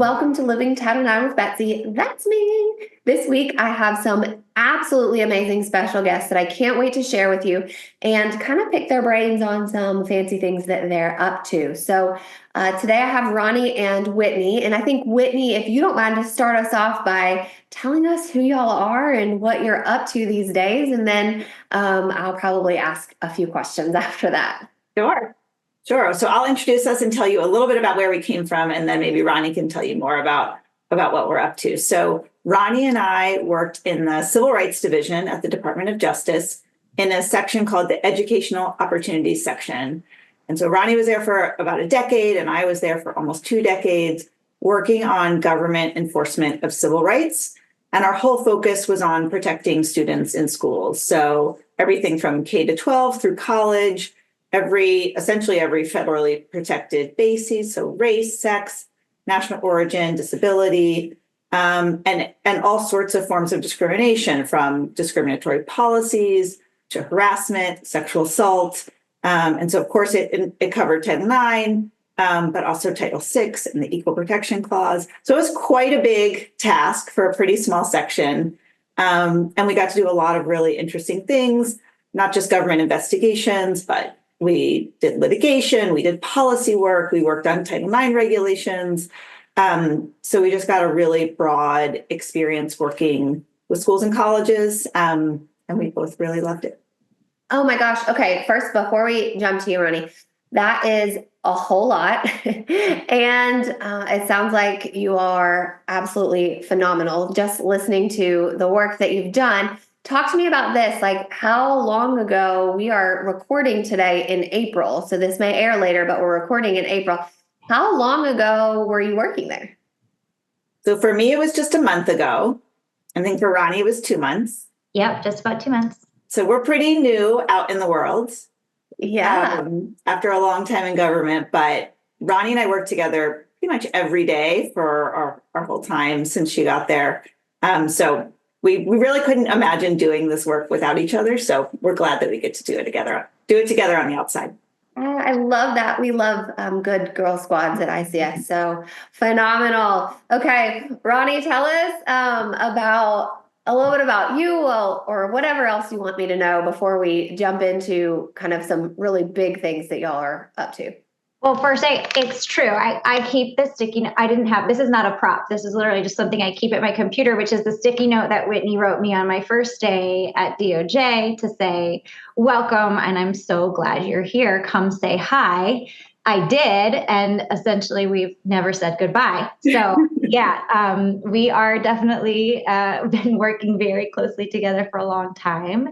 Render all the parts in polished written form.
welcome to Living Tat and I with Betsy. That's me. This week, I have some absolutely amazing special guests that I can't wait to share with you and kind of pick their brains on some fancy things that they're up to. So today I have Ronnie and Whitney. And I think, Whitney, if you don't mind to start us off by telling us who y'all are and what you're up to these days. And then I'll probably ask a few questions after that. Sure. So I'll introduce us and tell you a little bit about where we came from, and then maybe Ronnie can tell you more about what we're up to. So Ronnie and I worked in the Civil Rights Division at the Department of Justice in a section called the Educational Opportunities section. And so Ronnie was there for about a decade, and I was there for almost 2 decades, working on government enforcement of civil rights. And our whole focus was on protecting students in schools. So everything from K to 12 through college, essentially every federally protected basis, so race, sex, national origin, disability, and all sorts of forms of discrimination, from discriminatory policies to harassment, sexual assault. And so, of course, it covered Title IX, but also Title VI and the Equal Protection Clause. So it was quite a big task for a pretty small section. And we got to do a lot of really interesting things, not just government investigations, but we did litigation, we did policy work, we worked on Title IX regulations. So we just got a really broad experience working with schools and colleges, and we both really loved it. Oh my gosh. Okay, first, before we jump to you, Ronnie, that is a whole lot. And it sounds like you are absolutely phenomenal. Just listening to the work that you've done. Talk to me about this, like how long ago. We are recording today in April, so this may air later, but we're recording in April. How long ago were you working there? So for me, it was just a month ago. I think for Ronnie, it was 2 months. Yep, just about 2 months. So we're pretty new out in the world. Yeah. After a long time in government, but Ronnie and I worked together pretty much every day for our whole time since she got there. So we really couldn't imagine doing this work without each other. So we're glad that we get to do it together on the outside. I love that. We love good girl squads at ICS. So phenomenal. Okay, Ronnie, tell us about a little bit about you, or whatever else you want me to know before we jump into kind of some really big things that y'all are up to. Well, first, it's true. I keep the sticky note. This is not a prop. This is literally just something I keep at my computer, which is the sticky note that Whitney wrote me on my first day at DOJ to say, welcome, and I'm so glad you're here. Come say hi. I did, and essentially we've never said goodbye. So yeah, we are definitely been working very closely together for a long time.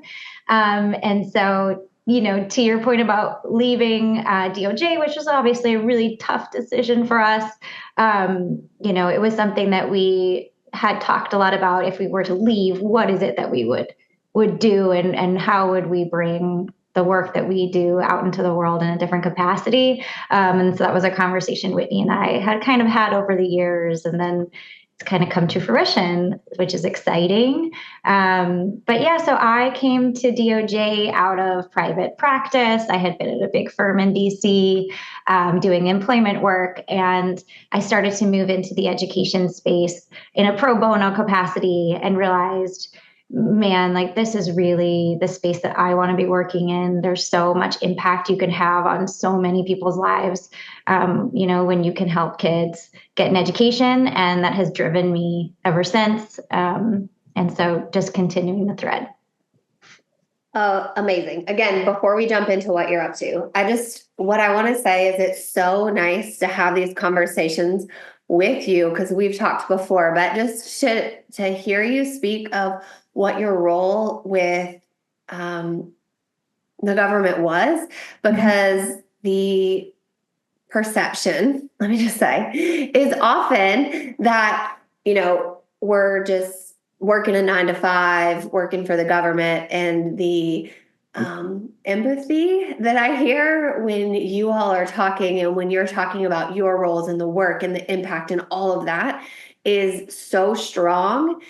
And so, to your point about leaving DOJ, which was obviously a really tough decision for us, it was something that we had talked a lot about. If we were to leave, what is it that we would do, and how would we bring the work that we do out into the world in a different capacity? And so that was a conversation Whitney and I had kind of had over the years, and then it's kind of come to fruition, which is exciting. But yeah, so I came to DOJ out of private practice. I had been at a big firm in DC doing employment work, and I started to move into the education space in a pro bono capacity and realized, man, like this is really the space that I want to be working in. There's so much impact you can have on so many people's lives, when you can help kids get an education, and that has driven me ever since. And so just continuing the thread. Amazing. Again, before we jump into what you're up to, what I want to say is it's so nice to have these conversations with you, because we've talked before, but just to hear you speak of what your role with the government was, because the perception, let me just say, is often that, we're just working a 9-to-5, working for the government, and the empathy that I hear when you all are talking and when you're talking about your roles and the work and the impact and all of that is so strong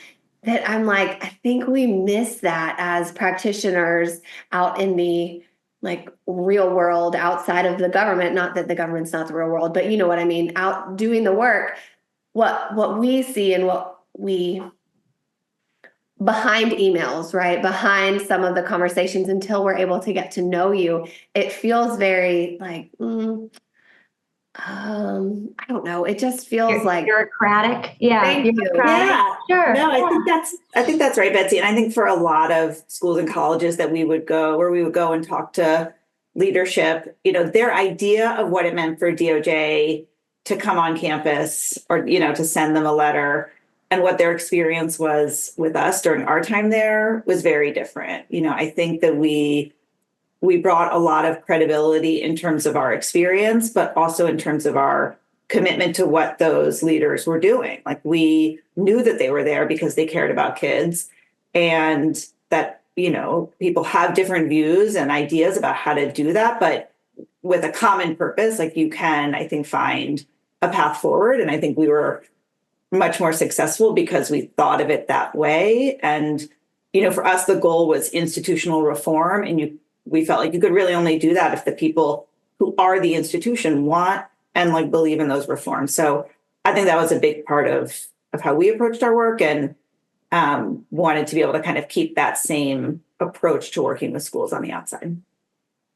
that I'm like, I think we miss that as practitioners out in the real world outside of the government. Not that the government's not the real world, but you know what I mean, out doing the work. what we see and what we behind emails, right? Behind some of the conversations until we're able to get to know you, it feels very like, I don't know. It just feels like bureaucratic. Yeah. thank you. Bureaucratic. Yeah. Sure. No, Yeah. I think that's right, Betsy. And I think for a lot of schools and colleges that we would go and talk to leadership, their idea of what it meant for DOJ to come on campus or, to send them a letter and what their experience was with us during our time there was very different. I think that we brought a lot of credibility in terms of our experience, but also in terms of our commitment to what those leaders were doing. Like we knew that they were there because they cared about kids and that, people have different views and ideas about how to do that, but with a common purpose, like you can, I think, find a path forward. And I think we were much more successful because we thought of it that way. And, for us, the goal was institutional reform. And we felt like you could really only do that if the people who are the institution want and like believe in those reforms. So I think that was a big part of how we approached our work and wanted to be able to kind of keep that same approach to working with schools on the outside.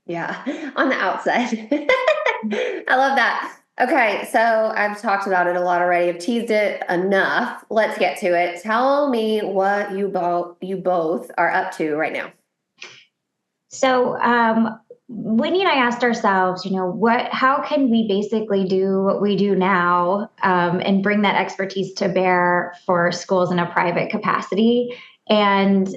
Yeah, on the outside. I love that. Okay, so I've talked about it a lot already. I've teased it enough. Let's get to it. Tell me what you both are up to right now. So, Whitney and I asked ourselves, how can we basically do what we do now and bring that expertise to bear for schools in a private capacity? And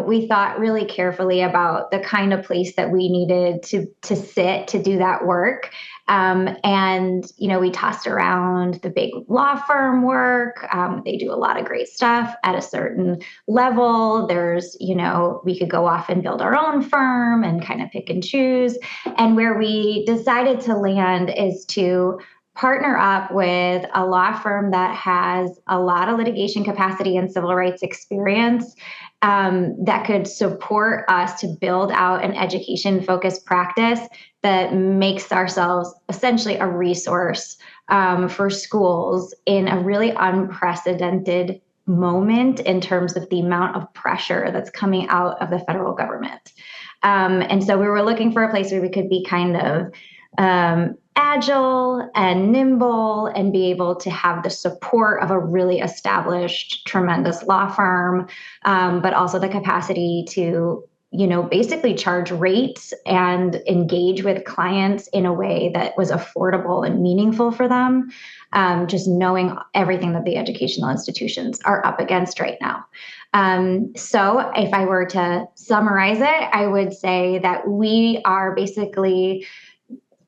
we thought really carefully about the kind of place that we needed to sit to do that work. And we tossed around the big law firm work. They do a lot of great stuff at a certain level. There's, we could go off and build our own firm and kind of pick and choose. And where we decided to land is to partner up with a law firm that has a lot of litigation capacity and civil rights experience that could support us to build out an education-focused practice that makes ourselves essentially a resource for schools in a really unprecedented moment in terms of the amount of pressure that's coming out of the federal government. And so we were looking for a place where we could be kind of agile and nimble and be able to have the support of a really established, tremendous law firm, but also the capacity to, basically charge rates and engage with clients in a way that was affordable and meaningful for them, just knowing everything that the educational institutions are up against right now. So if I were to summarize it, I would say that we are basically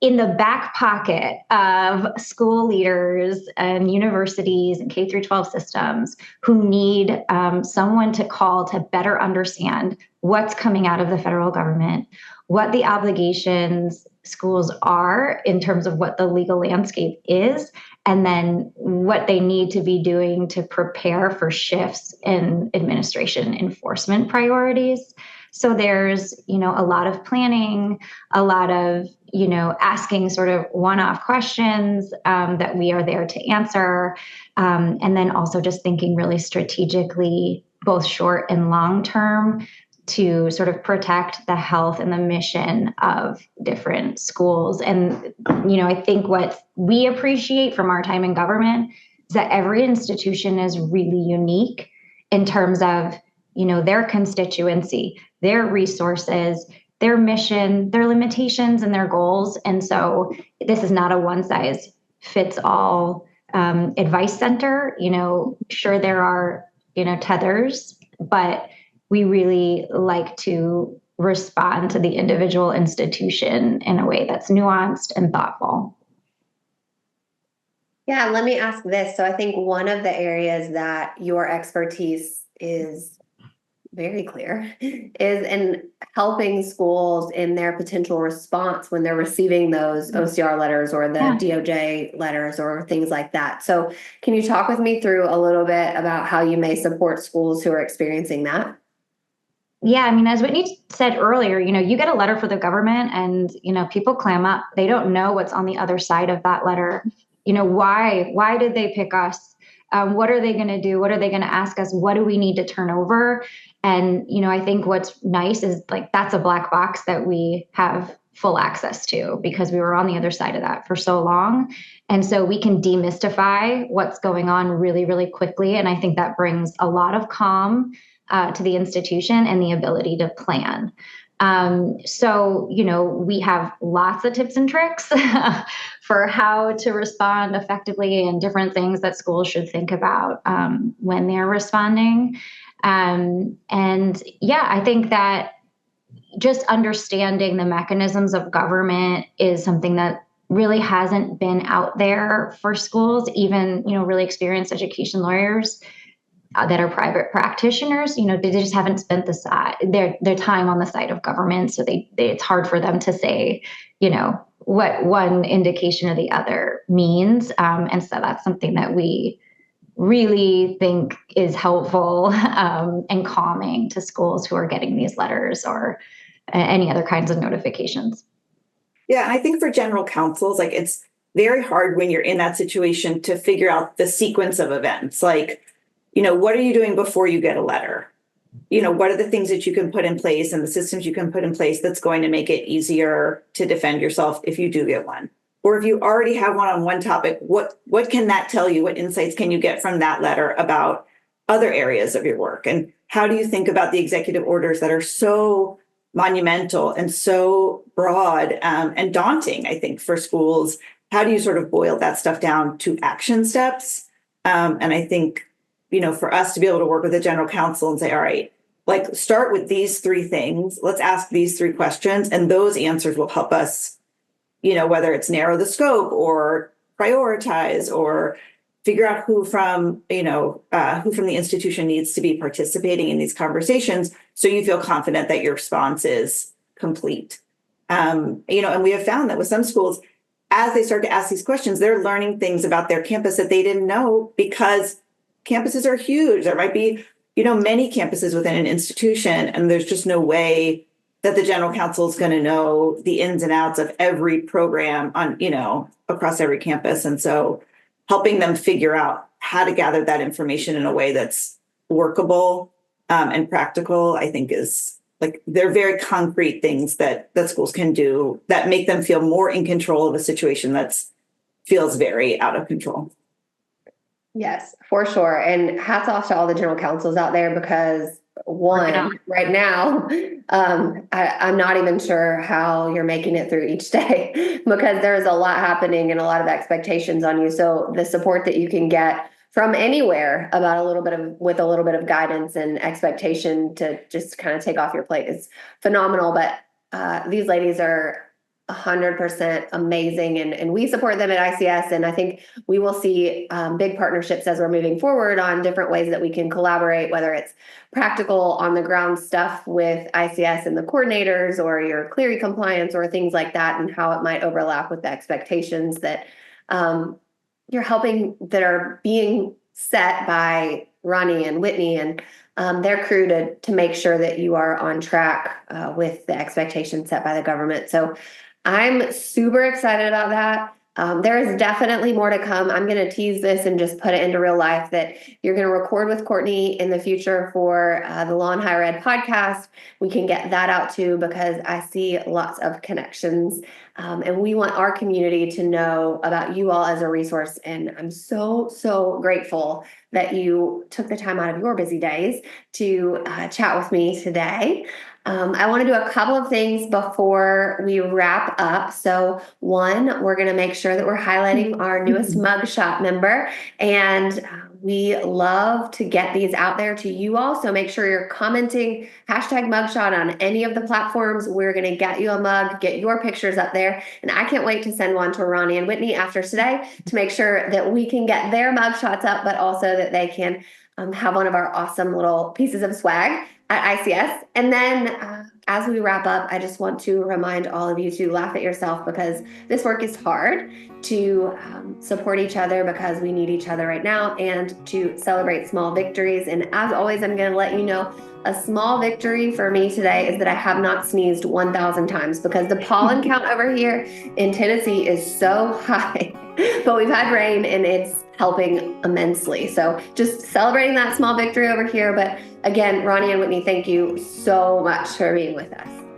in the back pocket of school leaders and universities and K through 12 systems who need someone to call to better understand what's coming out of the federal government, what the obligations schools are in terms of what the legal landscape is, and then what they need to be doing to prepare for shifts in administration enforcement priorities. So there's, a lot of planning, a lot of, asking sort of one-off questions that we are there to answer. And then also just thinking really strategically, both short and long term, to sort of protect the health and the mission of different schools. And, I think what we appreciate from our time in government is that every institution is really unique in terms of, their constituency, their resources, their mission, their limitations, and their goals. And so this is not a one size fits all advice center. Sure, there are, tethers, but we really like to respond to the individual institution in a way that's nuanced and thoughtful. Yeah, let me ask this. So I think one of the areas that your expertise is very clear is in helping schools in their potential response when they're receiving those OCR letters or the DOJ letters or things like that. So can you talk with me through a little bit about how you may support schools who are experiencing that? Yeah, I mean, as Whitney said earlier, you get a letter for the government and, people clam up. They don't know what's on the other side of that letter. why did they pick us? What are they going to do? What are they going to ask us? What do we need to turn over? And, I think what's nice is like, that's a black box that we have full access to because we were on the other side of that for so long. And so we can demystify what's going on really, really quickly. And I think that brings a lot of calm to the institution and the ability to plan. So, we have lots of tips and tricks for how to respond effectively and different things that schools should think about when they're responding. And yeah, I think that just understanding the mechanisms of government is something that really hasn't been out there for schools, even, really experienced education lawyers that are private practitioners, they just haven't spent their time on the side of government. So it's hard for them to say, what one indication or the other means. And so that's something that we really think is helpful and calming to schools who are getting these letters or any other kinds of notifications. Yeah, and I think for general counsels, like it's very hard when you're in that situation to figure out the sequence of events. Like, what are you doing before you get a letter? What are the things that you can put in place and the systems you can put in place that's going to make it easier to defend yourself if you do get one? Or if you already have one on one topic, what can that tell you? What insights can you get from that letter about other areas of your work? And how do you think about the executive orders that are so monumental and so broad and daunting, I think, for schools? How do you sort of boil that stuff down to action steps? And I think, for us to be able to work with the general counsel and say, all right, like start with these 3 things. Let's ask these 3 questions. And those answers will help us, whether it's narrow the scope or prioritize or figure out who from the institution needs to be participating in these conversations. So you feel confident that your response is complete. And we have found that with some schools, as they start to ask these questions, they're learning things about their campus that they didn't know because campuses are huge. There might be, many campuses within an institution, and there's just no way that the general counsel is going to know the ins and outs of every program on, across every campus. And so helping them figure out how to gather that information in a way that's workable and practical, I think is like, they're very concrete things that schools can do that make them feel more in control of a situation that's feels very out of control. Yes, for sure. And hats off to all the general counsels out there because right now, I'm not even sure how you're making it through each day because there's a lot happening and a lot of expectations on you. So the support that you can get from anywhere about with a little bit of guidance and expectation to just kind of take off your plate is phenomenal. But these ladies are 100% amazing. And we support them at ICS. And I think we will see big partnerships as we're moving forward on different ways that we can collaborate, whether it's practical on the ground stuff with ICS and the coordinators or your Clery compliance or things like that, and how it might overlap with the expectations that you're helping that are being set by Ronnie and Whitney and their crew to make sure that you are on track with the expectations set by the government. So I'm super excited about that. There is definitely more to come. I'm going to tease this and just put it into real life that you're going to record with Courtney in the future for the Law and Higher Ed podcast. We can get that out too, because I see lots of connections and we want our community to know about you all as a resource. And I'm so, so grateful that you took the time out of your busy days to chat with me today. I want to do a couple of things before we wrap up. So one, we're going to make sure that we're highlighting our newest mugshot member, and we love to get these out there to you all. So make sure you're commenting #mugshot on any of the platforms. We're going to get you a mug, get your pictures up there. And I can't wait to send one to Ronnie and Whitney after today to make sure that we can get their mugshots up, but also that they can have one of our awesome little pieces of swag at ICS. And then as we wrap up, I just want to remind all of you to laugh at yourself, because this work is hard, to support each other because we need each other right now, and to celebrate small victories. And as always, I'm going to let you know a small victory for me today is that I have not sneezed 1,000 times because the pollen count over here in Tennessee is so high. But we've had rain and it's helping immensely. So just celebrating that small victory over here. But again, Ronnie and Whitney, thank you so much for being with us.